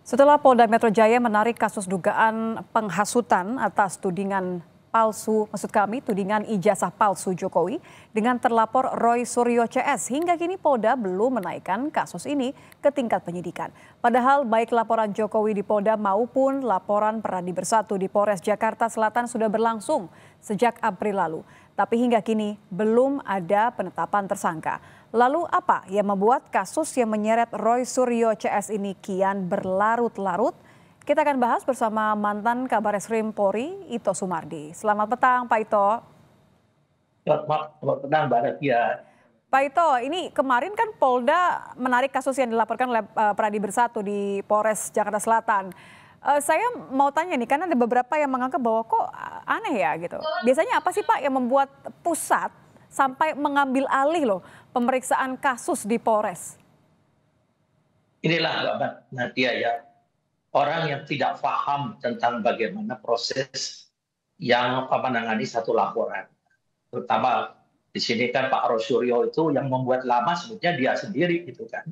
Setelah Polda Metro Jaya menarik kasus dugaan penghasutan atas tudingan ijazah palsu Jokowi dengan terlapor Roy Suryo CS. Hingga kini Polda belum menaikkan kasus ini ke tingkat penyidikan. Padahal baik laporan Jokowi di Polda maupun laporan Peradi Bersatu di Polres Jakarta Selatan sudah berlangsung sejak April lalu. Tapi hingga kini belum ada penetapan tersangka. Lalu apa yang membuat kasus yang menyeret Roy Suryo CS ini kian berlarut-larut? Kita akan bahas bersama mantan Kabareskrim Polri, Ito Sumardi. Selamat petang, Pak Ito. Selamat petang, Mbak Nadia. Pak Ito, ini kemarin kan Polda menarik kasus yang dilaporkan oleh Peradi Bersatu di Polres Jakarta Selatan. Saya mau tanya nih, karena ada beberapa yang menganggap bahwa kok aneh ya gitu. Biasanya apa sih Pak yang membuat pusat sampai mengambil alih loh pemeriksaan kasus di Polres? Inilah Mbak Nadia ya, orang yang tidak paham tentang bagaimana proses yang menangani satu laporan. Terutama di sini kan Pak Roy Suryo itu yang membuat lama sebetulnya dia sendiri gitu kan.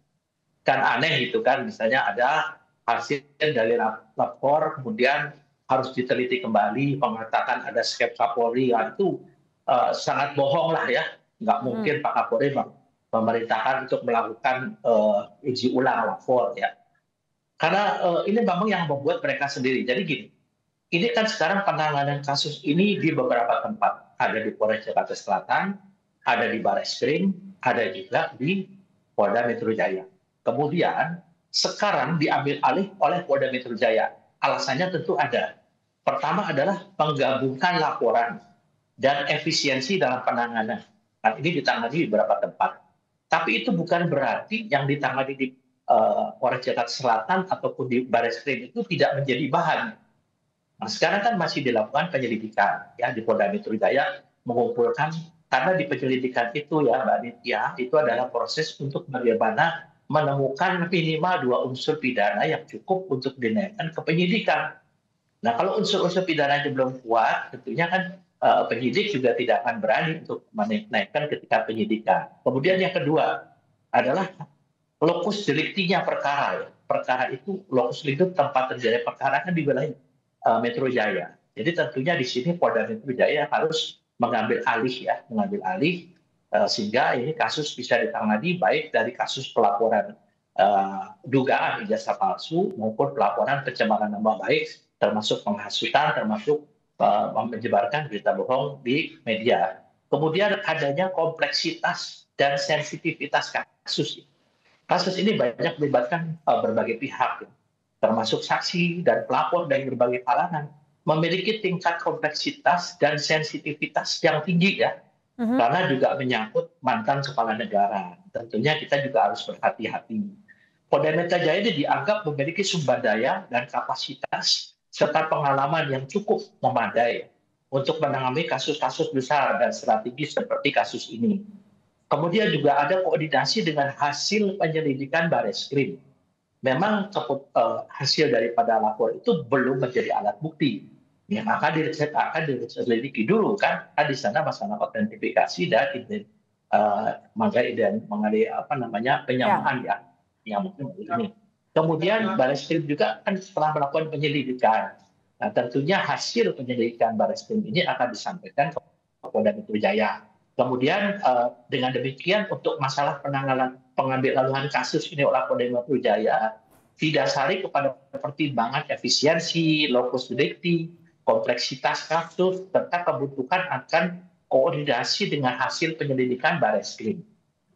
Kan aneh gitu kan, misalnya ada hasil dari lapor kemudian harus diteliti kembali, mengatakan ada sketsa Polri, itu sangat bohong lah ya. Nggak mungkin Pak Kapolri memerintahkan untuk melakukan uji ulang lapor ya. Karena ini memang yang membuat mereka sendiri. Jadi gini, ini kan sekarang penanganan kasus ini di beberapa tempat. Ada di Polres Jakarta Selatan, ada di Bareskrim, ada juga di Polda Metro Jaya. Kemudian sekarang diambil alih oleh Polda Metro Jaya. Alasannya tentu ada. Pertama adalah menggabungkan laporan dan efisiensi dalam penanganan. Nah, ini ditangani di beberapa tempat. Tapi itu bukan berarti yang ditangani di Polres Jakarta Selatan ataupun di Bareskrim itu tidak menjadi bahan. Nah, sekarang kan masih dilakukan penyelidikan ya di Polda Metro Jaya, mengumpulkan, karena di penyelidikan itu ya Mbak Nitya, itu adalah proses untuk bagaimana menemukan minimal 2 unsur pidana yang cukup untuk dinaikkan ke penyidikan. Nah, kalau unsur-unsur pidananya belum kuat, tentunya kan penyidik juga tidak akan berani untuk menaikkan ketika penyidikan. Kemudian yang kedua adalah lokus deliktinya perkara. Ya. Perkara itu, lokus delikti tempat terjadi perkara kan di wilayah Metro Jaya. Jadi tentunya di sini Polda Metro Jaya harus mengambil alih sehingga ini kasus bisa ditangani baik dari kasus pelaporan dugaan ijazah palsu maupun pelaporan pencemaran nama baik, termasuk penghasutan, termasuk menyebarkan berita bohong di media. Kemudian adanya kompleksitas dan sensitivitas kasus. Kasus ini banyak melibatkan berbagai pihak, termasuk saksi dan pelapor dari berbagai kalangan, memiliki tingkat kompleksitas dan sensitivitas yang tinggi ya, karena juga menyangkut mantan kepala negara. Tentunya kita juga harus berhati-hati. Polda Metro Jaya ini dianggap memiliki sumber daya dan kapasitas serta pengalaman yang cukup memadai untuk menangani kasus-kasus besar dan strategis seperti kasus ini. Kemudian juga ada koordinasi dengan hasil penyelidikan Bareskrim. Memang hasil daripada lapor itu belum menjadi alat bukti. Yang akan diselidiki dulu kan di sana masalah autentifikasi dan mengenai penyamaan ya, yang mungkin ini. Kemudian Bareskrim juga kan setelah melakukan penyelidikan. Nah, tentunya hasil penyelidikan Bareskrim ini akan disampaikan ke Polda Metro Jaya. Kemudian dengan demikian untuk masalah pengambilan kasus ini oleh Polda Metro Jaya didasari kepada pertimbangan efisiensi, lokus delikti, kompleksitas kasus, serta kebutuhan akan koordinasi dengan hasil penyelidikan Bareskrim.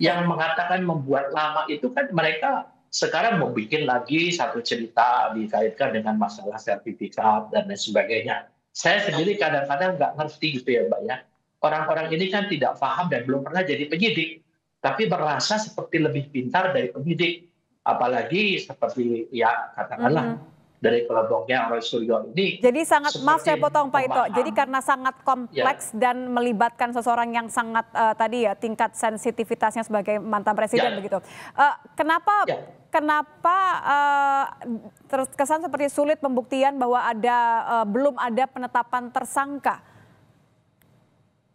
Yang mengatakan membuat lama itu kan mereka sekarang mau bikin lagi satu cerita dikaitkan dengan masalah sertifikat dan lain sebagainya. Saya sendiri kadang-kadang nggak ngerti gitu ya Mbak ya. Orang-orang ini kan tidak paham dan belum pernah jadi penyidik, tapi merasa seperti lebih pintar dari penyidik. Apalagi seperti ya katakanlah dari kelompoknya Roy Suryo ini. Jadi sangat, maaf saya potong Pak Ito, jadi karena sangat kompleks dan melibatkan seseorang yang sangat tadi ya tingkat sensitivitasnya sebagai mantan presiden begitu. Kenapa terkesan seperti sulit pembuktian bahwa belum ada penetapan tersangka?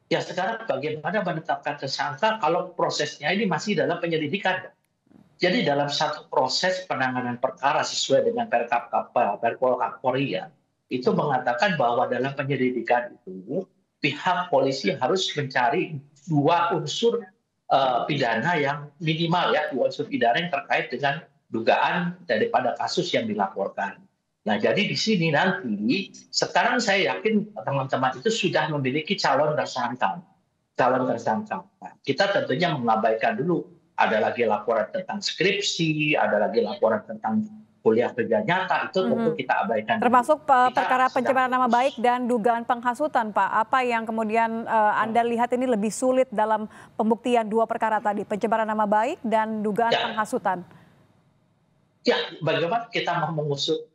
Ya sekarang bagaimana menetapkan tersangka kalau prosesnya ini masih dalam penyelidikan. Jadi dalam satu proses penanganan perkara sesuai dengan Perpol Kapolri ya, itu mengatakan bahwa dalam penyelidikan itu pihak polisi harus mencari dua unsur pidana yang minimal ya, dua unsur pidana yang terkait dengan dugaan daripada kasus yang dilaporkan. Nah, jadi di sini nanti sekarang saya yakin teman-teman itu sudah memiliki calon tersangka. Nah, kita tentunya mengabaikan dulu ada lagi laporan tentang skripsi, ada lagi laporan tentang kuliah kerja nyata, itu tentu kita abaikan dulu. Termasuk Kita perkara sedang pencemaran nama fokus. baik dan dugaan penghasutan, Pak. Apa yang kemudian Anda lihat ini lebih sulit dalam pembuktian dua perkara tadi, pencemaran nama baik dan dugaan Ya, penghasutan? ya, bagaimana kita mau mengusut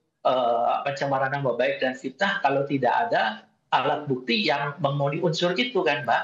pencemaran nama baik dan fitnah kalau tidak ada alat bukti yang memenuhi unsur itu kan, Mbak?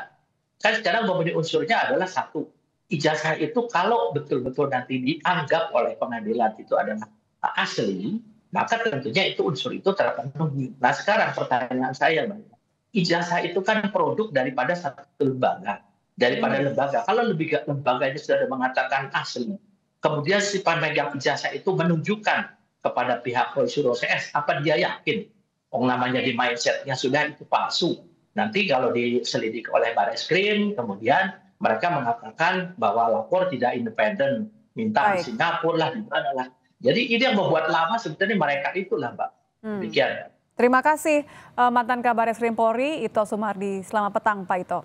Kan sekarang memenuhi unsurnya adalah satu, ijazah itu kalau betul-betul nanti dianggap oleh pengadilan itu adalah asli, maka tentunya itu unsur itu terpenuhi. Nah sekarang pertanyaan saya, Mbak, ijazah itu kan produk daripada satu lembaga, daripada lembaga. Kalau lembaga itu sudah mengatakan asli, kemudian si pemegang ijazah itu menunjukkan kepada pihak polisi CS, apa dia yakin? Namanya di mindsetnya sudah itu palsu. Nanti kalau diselidiki oleh Barreskrim, kemudian mereka mengatakan bahwa lapor tidak independen, minta di Baik. Singapura lah, di mana lah. Jadi ini yang membuat lama sebetulnya mereka itulah, Mbak. Hmm. Demikian. Terima kasih mantan Kabar Eskrim Polri Ito Sumardi. Selamat petang, Pak Ito.